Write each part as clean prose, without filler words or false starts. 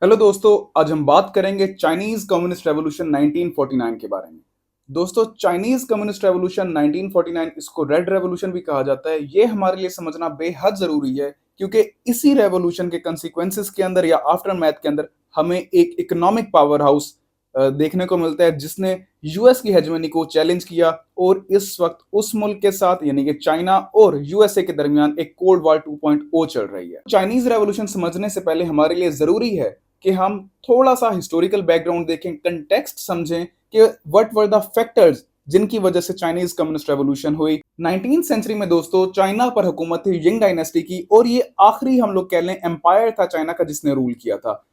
Hello दोस्तों, आज हम बात करेंगे चाइनीज कम्युनिस्ट रेवोल्यूशन 1949 के बारे में। दोस्तों, चाइनीज कम्युनिस्ट रेवोल्यूशन 1949, इसको रेड रेवोल्यूशन भी कहा जाता है। ये हमारे लिए समझना बेहद जरूरी है क्योंकि इसी रेवोल्यूशन के कंसिक्वेंसेस के अंदर या आफ्टर मैथ के अंदर हमें एक इकोनॉमिक पावर हाउस देखने को मिलता है जिसने यूएस की हेजमनी को चैलेंज किया और इस वक्त उस मुल्क के साथ यानी कि चाइना और यूएसए के दरमियान एक कोल्ड वॉर 2.0 चल रही है। चाइनीज रेवोल्यूशन समझने से पहले हमारे लिए जरूरी है कि हम थोड़ा सा हिस्टोरिकल बैकग्राउंड देखें, कंटेक्स्ट समझें कि व्हाट वर द फैक्टर्स जिनकी वजह से चाइनीज कम्युनिस्ट रेवोल्यूशन हुई। 19th सेंचुरी में दोस्तों चाइना पर हुकूमत थी यिंग डायनेस्टी की और ये आखिरी हम लोग कह लें एम्पायर था चाइना का जिसने रूल किया था।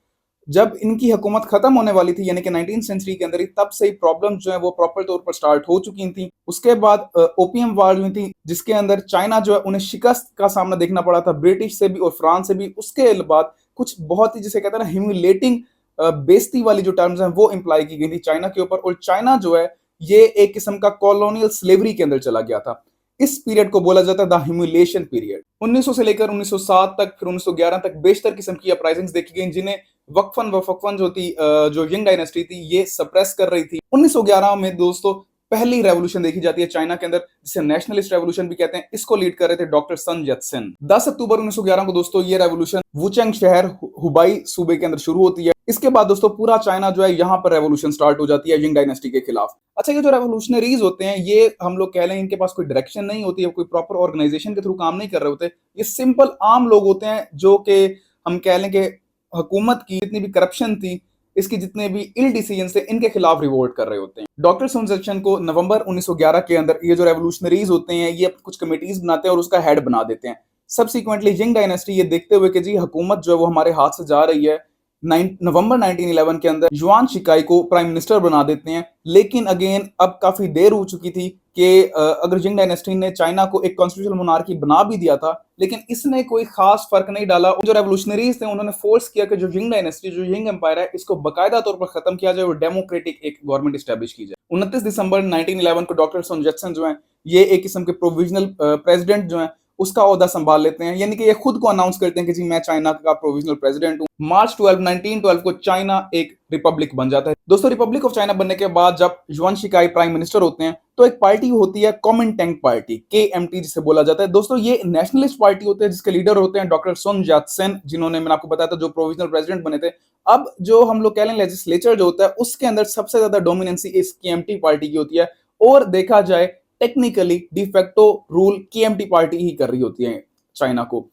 जब इनकी हुकूमत खत्म होने वाली थी यानी कि 19th सेंचुरी के अंदर ही, तब से ही प्रॉब्लम्स जो है वो प्रॉपर तौर पर स्टार्ट हो चुकी थी। उसके बाद ओपियम वॉर हुई थी जिसके अंदर चाइना जो है उन्हें शिकस्त का सामना देखना पड़ा था ब्रिटिश से भी और फ्रांस से भी। उसके बाद कुछ बहुत ही जिसे कहते हैं ना ह्यूमिलेटिंग बेइज्जती वाली जो टर्म्स हैं वो इंप्लाई की गई थी चाइना के ऊपर, और चाइना जो है ये एक किस्म का कॉलोनियल स्लेवरी के अंदर चला गया था। इस पीरियड को बोला जाता है द ह्यूमिलेशन पीरियड। 1900 से लेकर 1907 तक, फिर 1911 तक बेशतर किस्म की अपराइजिंग्स देखी गई जिन्हें वक्फन वफकफन जो थी जो यंग डायनेस्टी थी ये सप्रेस कर रही थी। 1911 में दोस्तों पहली रेवोल्यूशन देखी जाती है चाइना के अंदर जिसे नेशनलिस्ट रेवोल्यूशन भी कहते हैं। इसको लीड कर रहे थे डॉक्टर सन यत्सेन। 10 अक्टूबर 1911 को दोस्तों ये रेवोल्यूशन वुचेंग शहर हुबाई सूबे के अंदर शुरू होती है। इसके बाद दोस्तों पूरा चाइना जो है यहाँ पर रेवोल्यूशन स्टार्ट हो जाती है यंग डायनेस्टी के खिलाफ। अच्छा, ये जो रेवोल्यूशनरीज होते हैं ये हम लोग कह लें इनके पास कोई डायरेक्शन नहीं होती है, कोई प्रॉपर ऑर्गेनाइजेशन के थ्रू काम नहीं कर रहे होते। ये सिंपल आम लोग होते हैं जो कि हम कह लें कि हुकूमत की जितनी भी करप्शन थी, इसकी जितने भी इल डिसीजन थे, इनके खिलाफ रिवोल्ट कर रहे होते हैं। डॉक्टर sun yat-sen को नवंबर 1911 के अंदर ये जो रेवोल्यूशनरीज होते हैं ये कुछ कमेटीज बनाते हैं और उसका हेड बना देते हैं। सब्सिक्वेंटली यिंग डायनेस्टी ये देखते हुए कि जी हुकूमत जो है वो हमारे हाथ से जा रही है, नवंबर 1911 के अंदर युआन शिकाई को प्राइम मिनिस्टर बना देते हैं। लेकिन अगेन अब काफी देर हो चुकी थी कि अगर जिंग डायनेस्टी ने चाइना को एक कॉन्स्टिट्यूशनल मोनार्की बना भी दिया था लेकिन इसने कोई खास फर्क नहीं डाला। जो रेवोल्यूशनरीज थे उन्होंने फोर्स किया कि जो जिंग डायनेस्टी, जो जिंग एम्पायर है, इसको बाकायदा तौर पर खत्म किया जाए और डेमोक्रेटिक एक गवर्नमेंट स्टैब्लिश की जाए। 29 दिसंबर 1911 को डॉक्टर sun yat-sen जो है ये एक किस्म के प्रोविजनल प्रेसिडेंट जो है उसका ओहदा संभाल लेते हैं, यानी कि ये खुद को अनाउंस करते हैं कि जी मैं चाइना का प्रोविजनल प्रेसिडेंट हूं। मार्च 12 1912 को चाइना एक रिपब्लिक बन जाता है। दोस्तों, रिपब्लिक ऑफ चाइना बनने के बाद जब युआन शिकाई प्राइम मिनिस्टर होते हैं तो एक पार्टी होती है कॉमिंटेंग पार्टी, KMT जिसे बोला जाता है। दोस्तों, ये नेशनलिस्ट पार्टी होते हैं जिसके लीडर होते हैं डॉक्टर sun yat-sen, जिन्होंने मैंने आपको बताया था जो प्रोविजनल प्रेसिडेंट बने थे। अब जो हम लोग कह लें लेजिस्लेचर जो होता है उसके अंदर सबसे ज्यादा डोमिनेंसी इस KMT पार्टी की होती है, और देखा जाए technically de facto rule KMT party ही कर रही होती है चाइना को।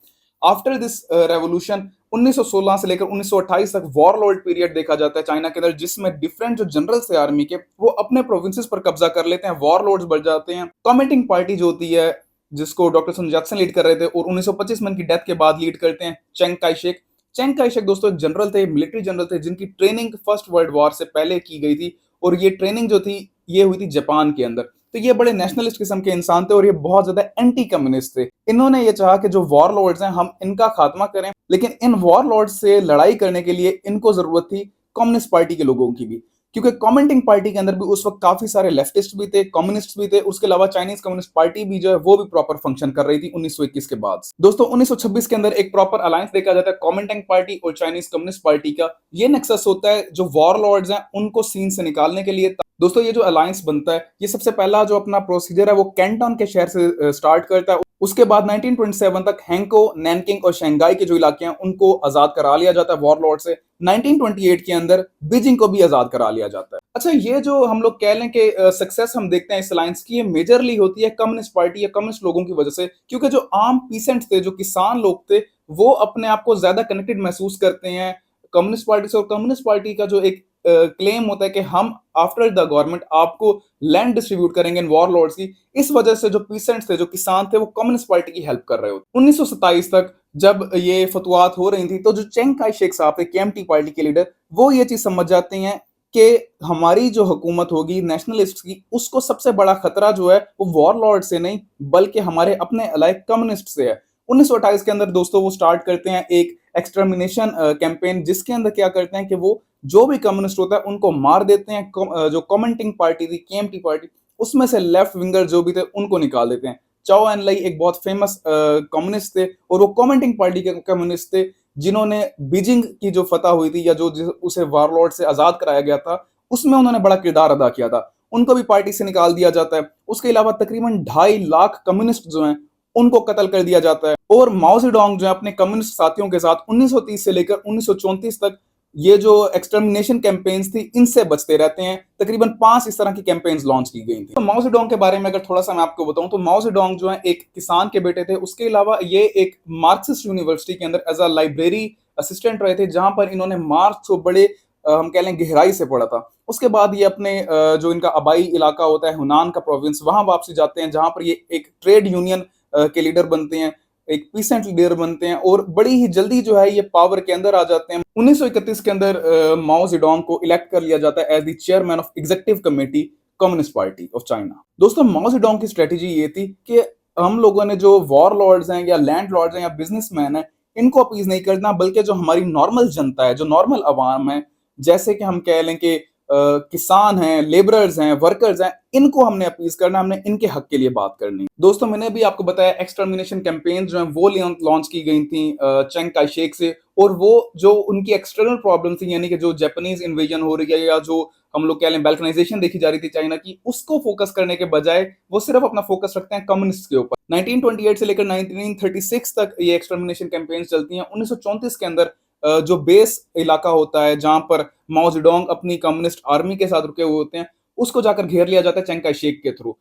आफ्टर दिस रेवोल्यूशन 1916 से लेकर 1928 तक वॉरलॉर्ड पीरियड देखा जाता है चाइना के अंदर, जिसमें डिफरेंट जो जनरल्स थे आर्मी के वो अपने प्रोविंसेस पर कब्जा कर लेते हैं, वॉरलॉर्ड्स बढ़ जाते हैं। कमेंटिंग पार्टी जो होती है जिसको डॉक्टर sun yat-sen लीड कर रहे थे और 1925 में उनकी डेथ के बाद लीड करते हैं Cheng Kai Shek. Cheng Kai Shek दोस्तों एक जनरल थे, मिलिट्री जनरल थे जिनकी ट्रेनिंग फर्स्ट वर्ल्ड वॉर से पहले की गई थी, और ये ट्रेनिंग जो थी ये हुई थी जापान के अंदर। तो ये बड़े नेशनलिस्ट किस्म के इंसान थे और ये बहुत ज्यादा एंटी कम्युनिस्ट थे। इन्होंने ये चाहा कि जो वॉरलॉर्ड्स हैं हम इनका खात्मा करें, लेकिन इन वॉरलॉर्ड्स से लड़ाई करने के लिए इनको जरूरत थी कम्युनिस्ट पार्टी के लोगों की भी, क्योंकि कमेंटिंग पार्टी के अंदर भी उस वक्त काफी सारे लेफ्टिस्ट भी थे, कम्युनिस्ट भी थे। उसके अलावा चाइनीज कम्युनिस्ट पार्टी भी जो है वो भी प्रॉपर फंक्शन कर रही थी 1921 के बाद। दोस्तों, 1926 के अंदर एक प्रॉपर अलायंस देखा जाता है कमेंटिंग पार्टी और चाइनीज कम्युनिस्ट पार्टी का। ये नेक्सस होता है जो वॉरलॉर्ड्स हैं उनको सीन से निकालने के लिए। दोस्तों, ये जो अलायंस बनता है ये सबसे पहला जो अपना प्रोसीजर है वो कैंटन के शहर से स्टार्ट करता है। उसके बाद 1927 तक हैंको, नैनकिंग और शंघाई के जो इलाके हैं उनको आजाद करा लिया जाता है वॉरलॉर्ड से। 1928 के अंदर बीजिंग को भी आजाद करा लिया जाता है। अच्छा, ये जो हम लोग कह लें कि सक्सेस हम देखते हैं इस अलायंस की, ये मेजरली होती है कम्युनिस्ट पार्टी या कम्युनिस्ट लोगों की वजह से, क्योंकि जो आम पीसेंट थे, जो किसान लोग थे, वो अपने आप को ज्यादा कनेक्टेड महसूस करते हैं कम्युनिस्ट पार्टी से। और कम्युनिस्ट पार्टी का जो एक क्लेम होता है कि हम आफ्टर द गवर्नमेंट आपको लैंड डिस्ट्रीब्यूट करेंगे इन वॉरलॉर्ड्स की, इस वजह से जो पीसेंट्स थे, जो किसान थे, वो कम्युनिस्ट पार्टी की हेल्प कर रहे होते। 1927 तक जब ये फतवात हो रही थी तो जो चेंग काई शेक साहब थे KMT पार्टी के लीडर, वो ये चीज समझ जाते हैं कि हमारी जो हुकूमत होगी नेशनलिस्ट की, उसको सबसे बड़ा खतरा जो है वो वॉरलॉर्ड से नहीं बल्कि हमारे अपने अलाइक कम्युनिस्ट से है। 1928 के अंदर दोस्तों वो स्टार्ट करते हैं एक एक्सटर्मिनेशन कैंपेन, जिसके अंदर क्या करते हैं कि वो जो भी कम्युनिस्ट होता है उनको मार देते हैं। जो कमेंटिंग पार्टी थी KMT पार्टी, उसमें से लेफ्ट विंगर जो भी थे उनको निकाल देते हैं। चाओ एन लाई एक बहुत फेमस कम्युनिस्ट थे और वो कमेंटिंग पार्टी के कम्युनिस्ट थे। जिन्होंने बीजिंग की जो फतह हुई थी या जो उसे वारलॉर्ड से आजाद कराया गया था, उसमें उन्होंने बड़ा किरदार अदा किया था। उनको भी पार्टी से निकाल दिया जाता है। उसके अलावा तकरीबन 2.5 लाख कम्युनिस्ट जो हैं, उनको कत्ल कर दिया जाता है। और माओ ज़ेडोंग जो है अपने कम्युनिस्ट साथियों के साथ 1930 से लेकर 1934 तक ये जो एक्सटर्मिनेशन कैंपेन्स थी, इनसे बचते रहते हैं। तकरीबन 5 इस तरह की कैंपेन्स लॉन्च की गई थी। तो माओ ज़ेडोंग के बारे में अगर थोड़ा सा मैं आपको बताऊं तो माओ ज़ेडोंग जो है एक किसान के बेटे थे। उसके अलावा ये एक मार्क्सिस्ट यूनिवर्सिटी के अंदर एज अ लाइब्रेरी असिस्टेंट रहे थे, जहां पर इन्होंने मार्क्स को बड़े हम कह लें गहराई से पढ़ा था। उसके बाद ये अपने जो इनका आबाई इलाका होता है हुनान का प्रोविंस, वहां वापसी जाते हैं, जहां पर ये एक ट्रेड यूनियन के लीडर बनते हैं, एक पीसेंट लीडर बनते हैं और बड़ी ही जल्दी जो है ये पावर के अंदर आ जाते हैं। 1931 के अंदर माओ ज़ेडोंग को इलेक्ट कर लिया जाता है as the chairman of executive committee communist party of China. दोस्तों माओ ज़ेडोंग की स्ट्रेटेजी ये थी कि हम लोगों ने जो वॉर लॉर्ड्स हैं या लैंड लॉर्ड्स हैं या बिजनेसमैन हैं, इनको अपीज नहीं करना, बल्कि जो हमारी नॉर्मल जनता है, जो नॉर्मल अवाम है, जैसे कि हम कह लें कि किसान हैं, लेबरर्स हैं, वर्कर्स हैं, इनको हमने अपीज करना, हमने इनके हक के लिए बात करनी। दोस्तों मैंने भी आपको बताया एक्सटर्मिनेशन कैंपेन जो है वो लॉन्च की गई थी चेंग काई शेक से, और वो जो उनकी एक्सटर्नल प्रॉब्लम थी, यानी कि जो जापानीज इन्वेजन हो रही है या जो हम लोग कह लें बैल्कनाइजेशन देखी जा रही थी चाइना की, उसको फोकस करने के बजाय वो सिर्फ अपना फोकस रखते हैं कम्युनिस्ट के ऊपर। 1928 से लेकर 1936 तक ये एक्सटर्मिनेशन कैंपेन्स चलती हैं। 1934 के अंदर जो बेस इलाका होता है जहां पर माओ ज़ेडोंग अपनी कम्युनिस्ट आर्मी के साथ रुके हुए होते हैं, उसको जाकर घेर लिया जाता है चेंग काई शेक के थ्रू।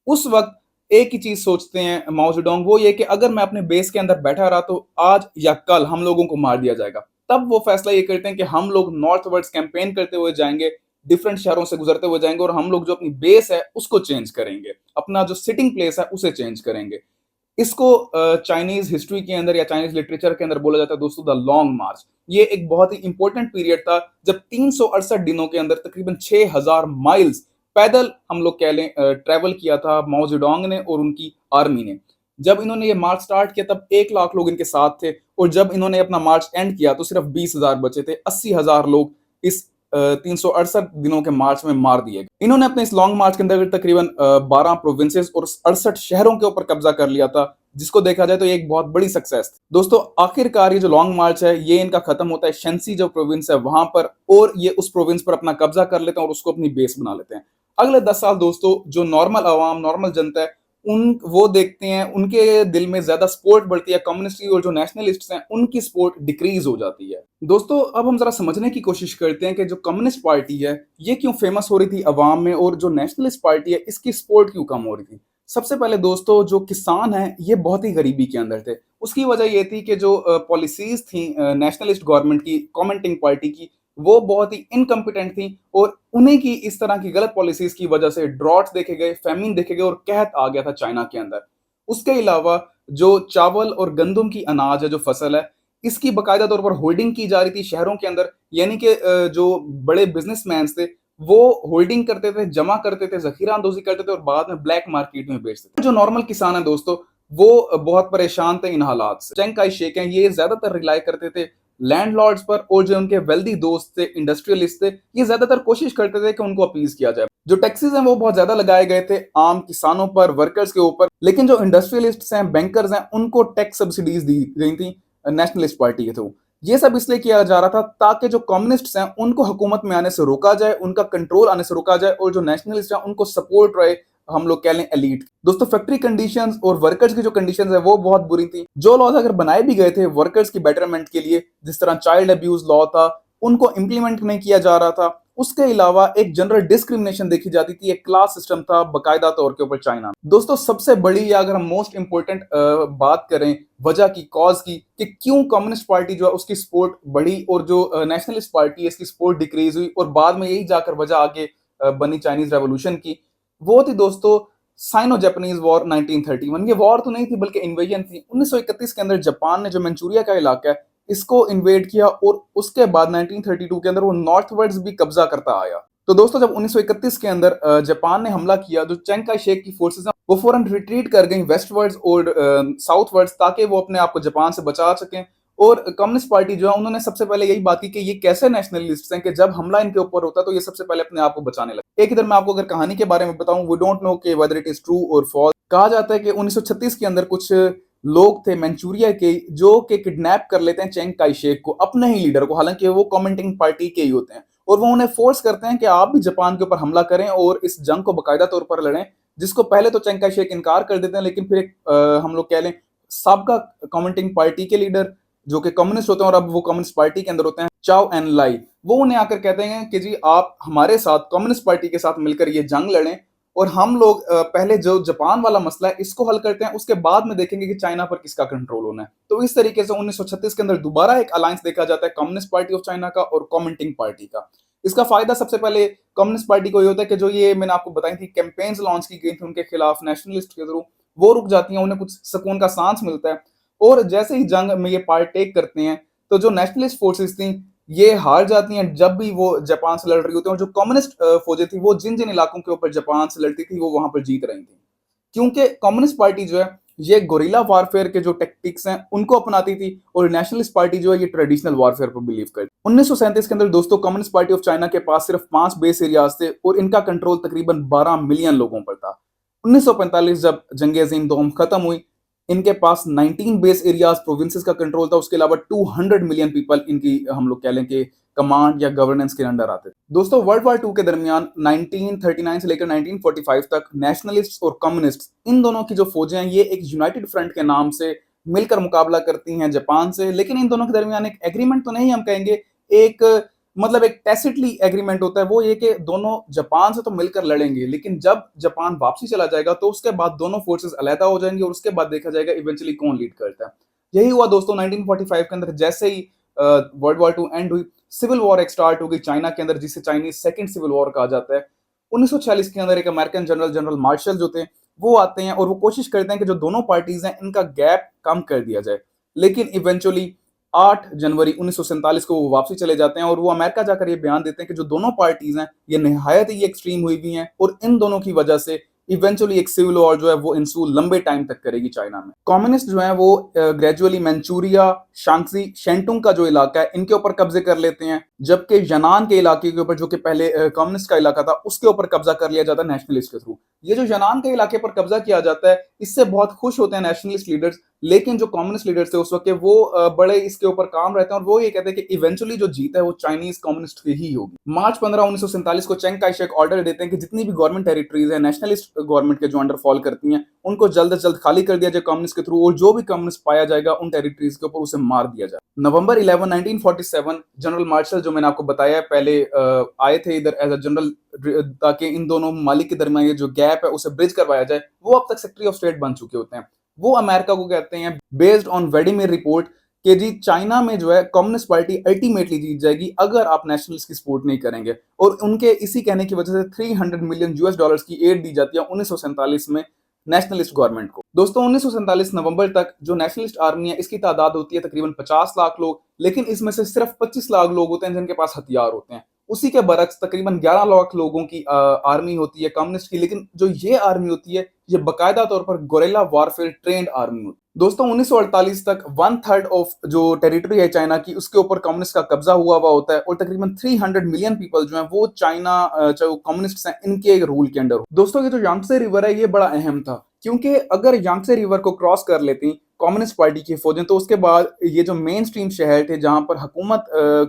उस वक्त एक ही चीज सोचते हैं माओ ज़ेडोंग, वो ये कि अगर मैं अपने बेस के अंदर बैठा रहा तो आज या कल हम लोगों को मार दिया जाएगा। तब वो फैसला ये करते हैं कि हम लोग नॉर्थ वर्ड्स कैंपेन करते हुए जाएंगे, डिफरेंट शहरों से गुजरते हुए जाएंगे, और हम लोग जो अपनी बेस है उसको चेंज करेंगे, अपना जो सिटिंग प्लेस है उसे चेंज करेंगे। इसको चाइनीज हिस्ट्री के अंदर या चाइनीज लिटरेचर के अंदर बोला जाता है दोस्तों द लॉन्ग मार्च। ये एक बहुत ही इंपॉर्टेंट पीरियड था जब 368 दिनों के अंदर तकरीबन 6000 माइल्स पैदल हम लोग कह लें ट्रेवल किया था माओ ज़ेडोंग ने और उनकी आर्मी ने। जब इन्होंने ये मार्च स्टार्ट किया तब 1 लाख लोग इनके साथ थे, और जब इन्होंने अपना मार्च एंड किया तो सिर्फ 20,000 बचे थे। 80,000 लोग इस 368 दिनों के मार्च में मार दिए गए। इन्होंने अपने इस लॉन्ग मार्च के अंदर तकरीबन 12 प्रोविंसेस और 68 शहरों के ऊपर कब्जा कर लिया था, जिसको देखा जाए तो ये एक बहुत बड़ी सक्सेस थी। दोस्तों आखिरकार ये जो लॉन्ग मार्च है ये इनका खत्म होता है शेंसी जो प्रोविंस है वहां पर, और ये उस प्रोविंस पर अपना कब्जा कर लेते हैं और उसको अपनी बेस बना लेते हैं। अगले 10 साल दोस्तों जो नॉर्मल आवाम, नॉर्मल जनता है, उन वो देखते हैं उनके दिल में ज्यादा सपोर्ट बढ़ती है कम्युनिस्ट की, और जो नेशनलिस्ट हैं उनकी सपोर्ट डिक्रीज हो जाती है। दोस्तों अब हम जरा समझने की कोशिश करते हैं कि जो कम्युनिस्ट पार्टी है ये क्यों फेमस हो रही थी अवाम में, और जो नेशनलिस्ट पार्टी है इसकी सपोर्ट क्यों कम हो रही थी। सबसे पहले दोस्तों जो किसान हैं ये बहुत ही गरीबी के अंदर थे। उसकी वजह ये थी कि जो पॉलिसीज थी नेशनलिस्ट गवर्नमेंट की, कमेंटिंग पार्टी की, वो बहुत ही इनकम्पिटेंट थी, और उन्हीं की इस तरह की गलत पॉलिसीज की वजह से ड्रॉट्स देखे गए, फैमिन देखे गए और कहत आ गया था चाइना के अंदर। उसके अलावा जो चावल और गंदम की अनाज है, जो फसल है, इसकी बाकायदा तौर पर होल्डिंग की जा रही थी शहरों के अंदर, यानी कि जो बड़े बिजनेसमैन थे वो होल्डिंग करते थे, जमा करते थे, जखीरा अंदोजी करते थे और बाद में ब्लैक मार्केट में बेचते थे। जो नॉर्मल किसान है दोस्तों वो बहुत परेशान थे इन हालात से। चेंग काई शेक हैं ये ज्यादातर रिलाई करते थे लैंडलॉर्ड्स पर, और जो उनके वेल्दी दोस्त थे, इंडस्ट्रियलिस्ट थे, ये ज्यादातर कोशिश करते थे कि उनको अपीज किया जाए। जो टैक्सेस हैं वो बहुत ज्यादा लगाए गए थे आम किसानों पर, वर्कर्स के ऊपर, लेकिन जो इंडस्ट्रियलिस्ट्स हैं, बैंकर्स हैं, उनको टैक्स सब्सिडीज दी गई थी नेशनलिस्ट पार्टी के थ्रू। ये सब इसलिए किया जा रहा था ताकि जो कम्युनिस्ट्स हैं उनको हुकूमत में आने से रोका जाए, उनका कंट्रोल आने से रोका जाए, और जो नेशनलिस्ट हैं उनको सपोर्ट रहे, हम लोग कह लें एलीट। दोस्तों फैक्ट्री कंडीशंस और वर्कर्स की जो कंडीशंस है वो बहुत बुरी थी। जो लॉज अगर बनाए भी गए थे वर्कर्स की बेटरमेंट के लिए, जिस तरह चाइल्ड अब्यूज लॉ था, उनको इंप्लीमेंट नहीं किया जा रहा था। उसके अलावा एक जनरल डिस्क्रिमिनेशन देखी जाती थी, एक क्लास सिस्टम था बाकायदा तौर के ऊपर चाइना में। दोस्तों सबसे बड़ी या अगर हम मोस्ट इंपोर्टेंट बात करें वजह की, कॉज की, कि क्यों कम्युनिस्ट पार्टी जो है उसकी सपोर्ट बढ़ी और जो नेशनलिस्ट पार्टी है इसकी सपोर्ट डिक्रीज हुई, और बाद में यही जाकर वजह आगे बनी चाइनीज रेवोल्यूशन की, वो थी दोस्तों साइनो जापानीज वॉर 1931। ये वॉर तो नहीं थी बल्कि इन्वेजन थी। 1931 के अंदर जापान ने जो मंचूरिया का इलाका है इसको इन्वेड किया, और उसके बाद 1932 के अंदर वो नॉर्थवर्ड्स भी कब्जा करता आया। तो दोस्तों जब 1931 के अंदर जापान ने हमला किया, जो चेंग काई शेक की फोर्सेस हैं वो फौरन रिट्रीट कर गई वेस्टवर्ड्स और साउथवर्ड्स, ताकि वो अपने आप को जापान से बचा सकें। और कम्युनिस्ट पार्टी जो है उन्होंने सबसे पहले यही बात की कि ये कैसे नेशनलिस्ट हैं कि जब हमला इनके ऊपर होता है तो ये सबसे पहले अपने आप को बचाने लगे। एक इधर मैं आपको अगर कहानी के बारे में बताऊं, वी डोंट नो कि वेदर इट इज ट्रू और फॉल्स। कहा जाता है कि 1936 के अंदर कुछ लोग थे मंचूरिया के जो कि किडनैप कर लेते हैं चिंग काई शेक को, अपने ही लीडर को, हालांकि वो कमेंटिंग पार्टी के ही होते हैं, और वो उन्हें फोर्स करते हैं कि आप भी जापान के ऊपर हमला करें और इस जंग को बाकायदा तौर पर लड़ें, जिसको पहले तो चिंग काई शेक इनकार कर देते हैं, लेकिन फिर एक हम लोग कह लें सबका कमेंटिंग पार्टी के लीडर जो कि कम्युनिस्ट होते हैं और अब वो कम्युनिस्ट पार्टी के अंदर होते हैं, चाओ एन लाई, वो उन्हें आकर कहते हैं कि जी आप हमारे साथ कम्युनिस्ट पार्टी के साथ मिलकर ये जंग लड़ें और हम लोग पहले जो जापान वाला मसला है इसको हल करते हैं, उसके बाद में देखेंगे कि चाइना पर किसका कंट्रोल होना है। तो इस तरीके से 1936 के अंदर दोबारा एक अलायंस देखा जाता है कम्युनिस्ट पार्टी ऑफ चाइना का और कमेंटिंग पार्टी का। इसका फायदा सबसे पहले कम्युनिस्ट पार्टी को ये होता है कि जो ये मैंने आपको बताई थी कैंपेन्स लॉन्च की गई थी उनके खिलाफ नेशनलिस्ट के थ्रू, वो रुक जाती हैं, उन्हें कुछ सुकून का सांस मिलता है। और जैसे ही जंग में ये पार्टेक करते हैं तो जो नेशनलिस्ट फोर्सेस थी ये हार जाती हैं जब भी वो जापान से लड़ रही होती हैं, और जो कम्युनिस्ट फौजें थी वो जिन जिन इलाकों के ऊपर जापान से लड़ती थी वो वहां पर जीत रही थी, क्योंकि कम्युनिस्ट पार्टी जो है ये गोरिल्ला वारफेयर के जो टेक्टिक्स हैं उनको अपनाती थी और नेशनलिस्ट पार्टी जो है ये ट्रेडिशनल वारफेयर पर बिलीव करती। 1937 के अंदर दोस्तों कम्युनिस्ट पार्टी ऑफ चाइना के पास सिर्फ 5 बेस एरियाज थे और इनका कंट्रोल तकरीबन 12 मिलियन लोगों पर था। 1945 जब जंग अजीम दोम खत्म हुई, इनके पास 19 बेस एरियाज प्रोविंसेस का कंट्रोल था, उसके अलावा 200 मिलियन पीपल इनकी हम लोग कह लें कि कमांड या गवर्नेंस के अंडर आते थे। दोस्तों वर्ल्ड वार 2 के दरमियान 1939 से लेकर 1945 तक नेशनलिस्ट और कम्युनिस्ट इन दोनों की जो फौजें हैं ये एक यूनाइटेड फ्रंट के नाम से मिलकर मुकाबला करती हैं जापान से, लेकिन इन दोनों के दरमियान एक एग्रीमेंट तो नहीं हम कहेंगे, एक मतलब एक टैसिटली एग्रीमेंट होता है, वो ये कि दोनों जापान से तो मिलकर लड़ेंगे लेकिन जब जापान वापसी चला जाएगा तो उसके बाद दोनों फोर्सेस अलहदा हो जाएंगे और उसके बाद देखा जाएगा इवेंचुअली कौन लीड करता है। यही हुआ दोस्तों 1945 के अंदर, जैसे ही वर्ल्ड वार 2 एंड हुई, सिविल वॉर एक स्टार्ट हो गई चाइना के अंदर, जिसे चाइनीज सेकंड सिविल वॉर कहा जाता है। 1946 के अंदर एक अमेरिकन जनरल मार्शल जो थे वो आते हैं और वो कोशिश करते हैं कि जो दोनों पार्टीज हैं इनका गैप कम कर दिया जाए, लेकिन इवेंचुअली 8 जनवरी 1947 को वो वापसी चले जाते हैं और वो अमेरिका जाकर ये बयान देते हैं कि जो दोनों पार्टीज हैं ये निहायत ही एक्सट्रीम हुई हुई हैं और इन दोनों की वजह से इवेंचुअली एक सिविल वॉर जो है वो इंसू लंबे टाइम तक करेगी चाइना में। कम्युनिस्ट जो है वो ग्रेजुअली मंचूरिया, शांगसी, शेंटुंग का जो इलाका है इनके ऊपर कब्जे कर लेते हैं, जबकि यनान के इलाके के ऊपर जो कि पहले कम्युनिस्ट का इलाका था उसके ऊपर कब्जा कर लिया जाता है नेशनलिस्ट के थ्रू। ये जो यनान के इलाके पर कब्जा किया जाता है इससे बहुत खुश होते हैं नेशनलिस्ट लीडर्स, लेकिन जो कम्युनिस्ट लीडर्स थे उस वक्त वो बड़े इसके ऊपर काम रहते हैं और वो ये कहते हैं कि इवेंचुअली जो जीत है वो चाइनीज कम्युनिस्ट की ही होगी। मार्च 15 1947 को चिंग काई शेक ऑर्डर देते हैं कि जितनी भी गवर्नमेंट टेरिटरीज है नेशनलिस्ट गवर्नमेंट के जो अंडर फॉल करती हैं उनको जल्द से जल्द खाली कर दिया जाए कम्युनिस्ट के थ्रू, और जो भी कम्युनिस्ट पाया जाएगा उन टेरिटरीज के ऊपर उसे मार दिया जाए। नवंबर 11 1947 जनरल मार्शल जो मैंने आपको बताया पहले आए थे इधर एज अ जनरल, ताकि इन दोनों ममालिक के दरमियान ये जो गैप है उसे ब्रिज करवाया जाए। वो अब तक सेक्रेटरी ऑफ स्टेट बन चुके होते हैं। वो अमेरिका को कहते हैं बेस्ड ऑन वेडिमिर रिपोर्ट कि जी चाइना में जो है कम्युनिस्ट पार्टी अल्टीमेटली जीत जाएगी अगर आप नेशनलिस्ट की सपोर्ट नहीं करेंगे, और उनके इसी कहने की वजह से 300 मिलियन यूएस डॉलर्स की एड दी जाती है 1947 में नेशनलिस्ट गवर्नमेंट को। दोस्तों 1947 नवंबर तक जो नेशनलिस्ट आर्मी है इसकी तादाद होती है तकरीबन 50 लाख लोग, लेकिन इसमें से सिर्फ 25 लाख लोग होते हैं जिनके पास हथियार होते हैं। उसी के बरक्स तकरीबन 11 लाख लोगों की आर्मी होती है कम्युनिस्ट की, लेकिन जो ये आर्मी होती है ये बकायदा तौर पर गोरिल्ला वारफेयर ट्रेंड आर्मी होती है। दोस्तों 1948 तक 1/3 ऑफ जो टेरिटरी है चाइना की उसके ऊपर कम्युनिस्ट का कब्जा हुआ होता है और तकरीबन 300 मिलियन पीपल जो हैं वो चाइना जो कम्युनिस्ट हैं इनके रूल के अंडर। दोस्तों ये जो यांगत्से रिवर है ये बड़ा अहम था, क्योंकि अगर यांगत्से रिवर को क्रॉस कर लेती कम्युनिस्ट पार्टी की फौजें तो उसके बाद ये जो मेन स्ट्रीम शहर थे जहां पर हुकूमत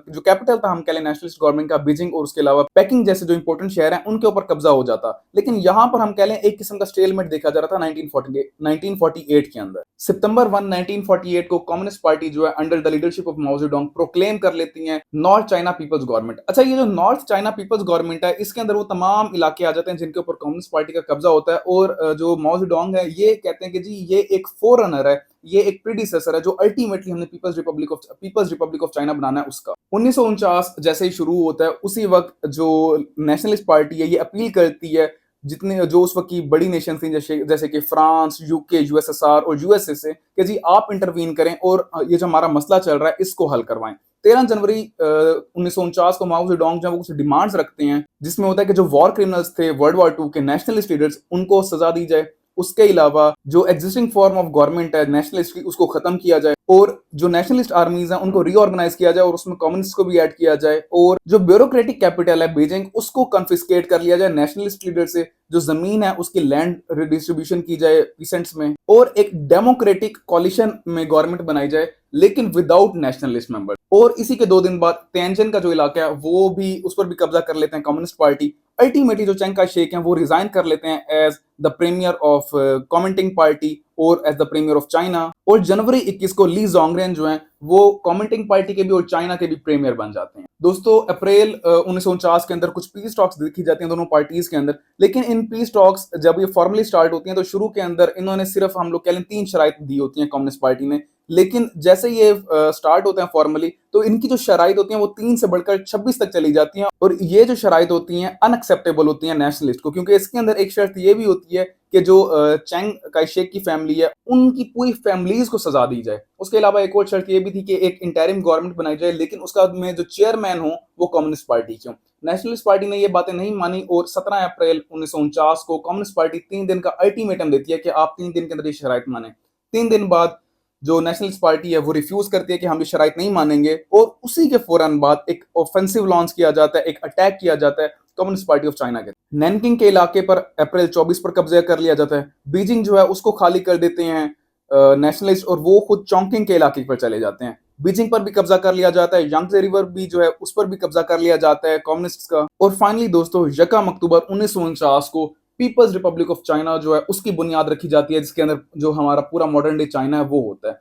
जो कैपिटल था हम कह लें नेशनलिस्ट गवर्नमेंट का बीजिंग और उसके अलावा पेकिंग जैसे जो इंपॉर्टेंट शहर हैं उनके ऊपर कब्जा हो जाता, लेकिन यहां पर हम कह लें एक किस्म का स्टेलमेट देखा जा रहा था 1948 के अंदर। सितंबर 1 1948 को कम्युनिस्ट पार्टी जो है under the leadership of Mao Zedong proclaim कर लेती है नॉर्थ चाइना पीपल्स गवर्नमेंट। अच्छा ये जो नॉर्थ चाइना पीपल्स गवर्नमेंट है इसके अंदर वो तमाम इलाके आ जाते हैं जिनके ऊपर कम्युनिस्ट पार्टी का कब्जा होता है, और जो माओ जेडोंग है ये कहते हैं कि जी ये एक फोररनर है, ये एक प्रीडिसेसर है जो अल्टीमेटली हमने पीपल्स रिपब्लिक ऑफ चाइना बनाना है उसका। 1949 जैसे ही शुरू होता है उसी वक्त जो नेशनलिस्ट पार्टी है ये अपील करती है जितने जो उस वक्त की बड़ी नेशन थी जैसे कि फ्रांस, यूके, यूएसएसआर और यूएसए से कि जी आप इंटरवीन करें और ये जो हमारा मसला चल रहा है इसको हल करवाएं। 13 जनवरी 1949 को माओ जेडोंग जो है वो कुछ डिमांड्स रखते हैं जिसमें होता है कि जो वॉर क्रिमिनल्स थे वर्ल्ड वार 2 के नेशनलिस्ट लीडर्स उनको सजा दी जाए। उसके अलावा जो एग्जिस्टिंग फॉर्म ऑफ गवर्नमेंट है नेशनलिस्ट की, उसको खत्म किया जाए और जो नेशनलिस्ट आर्मीज हैं उनको रीऑर्गेनाइज किया जाए और उसमें कम्युनिस्ट को भी ऐड किया जाए और जो ब्यूरोक्रेटिक कैपिटल है बीजिंग उसको कन्फिस्केट कर लिया जाए नेशनलिस्ट लीडर से, जो जमीन है उसकी लैंड रिडिस्ट्रीब्यूशन की जाए पीसेंट्स में और एक डेमोक्रेटिक कॉलिशन में गवर्नमेंट बनाई जाए लेकिन विदाउट नेशनलिस्ट मेंबर। और इसी के 2 दिन बाद तेंजिन का जो इलाका है वो भी, उस पर भी कब्जा कर लेते हैं कम्युनिस्ट पार्टी। अल्टीमेटली जो चिंग काई शेक हैं वो रिजाइन कर लेते हैं as the premier of Kuomintang party और as the premier of China. और जनवरी 21 को ली जोंगरेन जो हैं वो कमेंटिंग पार्टी के भी और चाइना के भी प्रीमियर बन जाते हैं। दोस्तों अप्रैल 1949 के अंदर कुछ पीस टॉक्स देखी जाती हैं दोनों पार्टीज के अंदर, लेकिन इन पीस टॉक्स जब ये फॉर्मली स्टार्ट होती हैं तो शुरू के अंदर इन्होंने सिर्फ हम लोग कह लें 3 शराइत दी होती हैं कम्युनिस्ट पार्टी ने, लेकिन जैसे ये स्टार्ट होते हैं फॉर्मली तो इनकी जो शराइत होती हैं वो 3 से बढ़कर 26 तक चली जाती हैं और ये जो शराइत होती हैं अनएक्सेप्टेबल होती हैं नेशनलिस्ट को, क्योंकि इसके अंदर एक शर्त ये भी होती है कि जो चिंग काई शेक की फैमिली है उनकी पूरी फैमिलीज को सजा दी जाए। उसके अलावा एक और शर्त ये भी थी कि एक इंटरिम गवर्नमेंट बनाई जाए लेकिन उसका में जो चेयरमैन हो वो कम्युनिस्ट पार्टी के हो। नेशनलिस्ट पार्टी ने ये बातें नहीं मानी और 17 अप्रैल 1949 को कम्युनिस्ट पार्टी 3 दिन का अल्टीमेटम देती है कि आप 3 दिन के अंदर ये शराइत माने। 3 दिन बाद जो नेशनलिस्ट पार्टी है वो रिफ्यूज करती है कि हम ये शराइत नहीं मानेंगे और उसी के फौरन बाद एक ऑफेंसिव लॉन्च किया जाता है, एक अटैक किया जाता है कम्युनिस्ट पार्टी ऑफ चाइना के। नैनकिंग के इलाके पर अप्रैल 24 पर कब्जा कर लिया जाता है। बीजिंग जो है उसको खाली कर देते हैं नेशनलिस्ट और वो खुद चोंगकिंग के इलाके पर चले जाते हैं। बीजिंग पर भी कब्जा कर लिया जाता है, यांगत्जे रिवर भी जो है उस पर भी कब्जा कर लिया जाता है कम्युनिस्ट का। और फाइनली दोस्तों 1 अक्टूबर 1949 को पीपल्स रिपब्लिक ऑफ चाइना जो है उसकी बुनियाद रखी जाती है, जिसके अंदर जो हमारा पूरा मॉडर्न डे चाइना है वो होता है।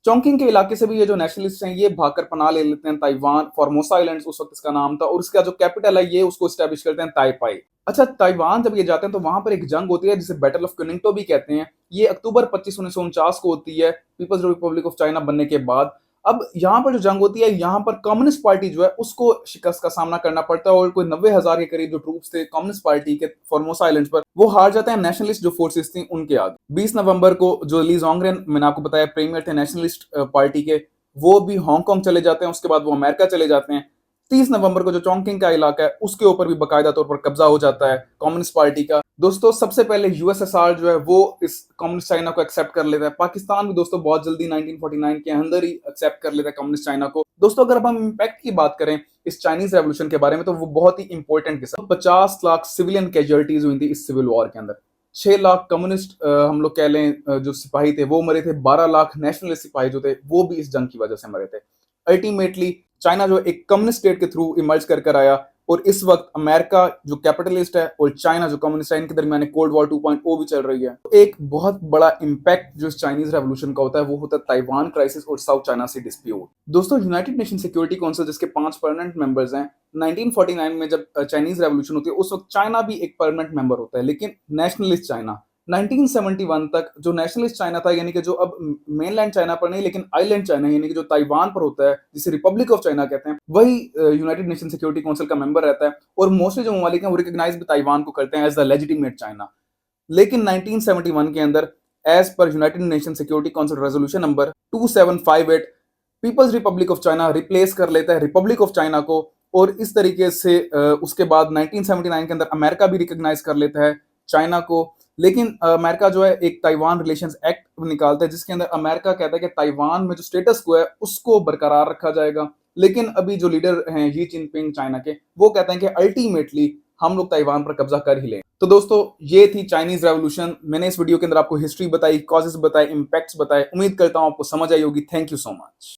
चोंगकिंग के इलाके से भी ये जो नेशनलिस्ट हैं ये भागकर पनाह ले लेते हैं ताइवान, फॉर्मोसा आइलैंड्स उस वक्त इसका नाम था, और इसका जो कैपिटल है ये उसको स्टैब्लिश करते हैं ताइपाई। अच्छा, ताइवान जब ये जाते हैं तो वहां पर एक जंग होती है जिसे बैटल ऑफ क्विनिंगटो भी कहते हैं। ये अक्टूबर 25 1949 को होती है पीपल्स रिपब्लिक ऑफ चाइना बनने के बाद। अब यहाँ पर जो जंग होती है यहाँ पर कम्युनिस्ट पार्टी जो है उसको शिकस्त का सामना करना पड़ता है और कोई 90,000 के करीब जो ट्रूप्स थे कम्युनिस्ट पार्टी के फॉर्मोसा आइलैंड्स पर वो हार जाते हैं नेशनलिस्ट जो फोर्सेस थी उनके आगे। 20 नवंबर को जो ली जोंगरेन मैंने आपको बताया प्रीमियर थे नेशनलिस्ट पार्टी के, वो भी हांगकांग चले जाते हैं, उसके बाद वो अमेरिका चले जाते हैं। 30 नवंबर को जो चोंगकिंग का इलाका है उसके ऊपर भी बाकायदा तौर पर कब्जा हो जाता है कम्युनिस्ट पार्टी का। दोस्तों सबसे पहले यूएसएसआर जो है वो इस कम्युनिस्ट चाइना को एक्सेप्ट कर लेता है। पाकिस्तान भी दोस्तों बहुत जल्दी 1949 के अंदर ही एक्सेप्ट कर लेता है कम्युनिस्ट चाइना को। दोस्तों अगर हम इम्पैक्ट की बात करें इस चाइनीज रेवोल्यूशन के बारे में तो वो बहुत ही इंपॉर्टेंट किस्म, 50 लाख सिविलियन कैजुअलिटीज हुई थी इस सिविल वॉर के अंदर। 6 लाख कम्युनिस्ट हम लोग कह लें जो सिपाही थे वो मरे थे, 12 लाख नेशनलिस्ट सिपाही जो थे वो भी इस जंग की वजह से मरे थे। अल्टीमेटली चाइना जो एक कम्युनिस्ट स्टेट के थ्रू इमर्ज कर आया और इस वक्त अमेरिका जो कैपिटलिस्ट है और चाइना जो कम्युनिस्ट है इनके दरमियान कोल्ड वॉर 2.0 भी चल रही है। तो एक बहुत बड़ा इंपैक्ट जो चाइनीज रेवोल्यूशन का होता है वो होता है ताइवान क्राइसिस और साउथ चाइना सी डिस्प्यूट। दोस्तों यूनाइटेड नेशन सिक्योरिटी काउंसिल जिसके 5 परमानेंट मेंबर्स हैं, 1949 में जब चाइनीज रेवोल्यूशन होती है उस वक्त चाइना भी एक परमानेंट मेंबर होता है, लेकिन नेशनलिस्ट चाइना 1971 तक जो नेशनलिस्ट चाइना था, यानी कि जो अब मेनलैंड चाइना पर नहीं लेकिन आइलैंड चाइना यानी कि जो ताइवान पर होता है जिसे रिपब्लिक ऑफ चाइना कहते हैं, वही यूनाइटेड नेशन सिक्योरिटी काउंसिल का मेंबर रहता है और मोस्टली जो ममालिक हैं वो रिकॉग्नाइज भी ताइवान को करते हैं एज द लेजिटिमेट चाइना। लेकिन 1971 के अंदर एज पर United Nation Security Council resolution number 2758 people's republic of China replace कर लेता है रिपब्लिक ऑफ चाइना को और इस तरीके से उसके बाद 1979 के अंदर अमेरिका भी रिकॉग्नाइज कर लेता है चाइना को। लेकिन अमेरिका जो है एक ताइवान रिलेशंस एक्ट निकालता है जिसके अंदर अमेरिका कहता है कि ताइवान में जो स्टेटस को है उसको बरकरार रखा जाएगा, लेकिन अभी जो लीडर हैं शी जिनपिंग चाइना के वो कहते हैं कि अल्टीमेटली हम लोग ताइवान पर कब्जा कर ही लें। तो दोस्तों ये थी चाइनीज रेवोल्यूशन। मैंने इस वीडियो के अंदर आपको हिस्ट्री बताई, कॉजेस बताए, इंपैक्ट्स बताए। उम्मीद करता हूं आपको समझ आई होगी। Thank you so much.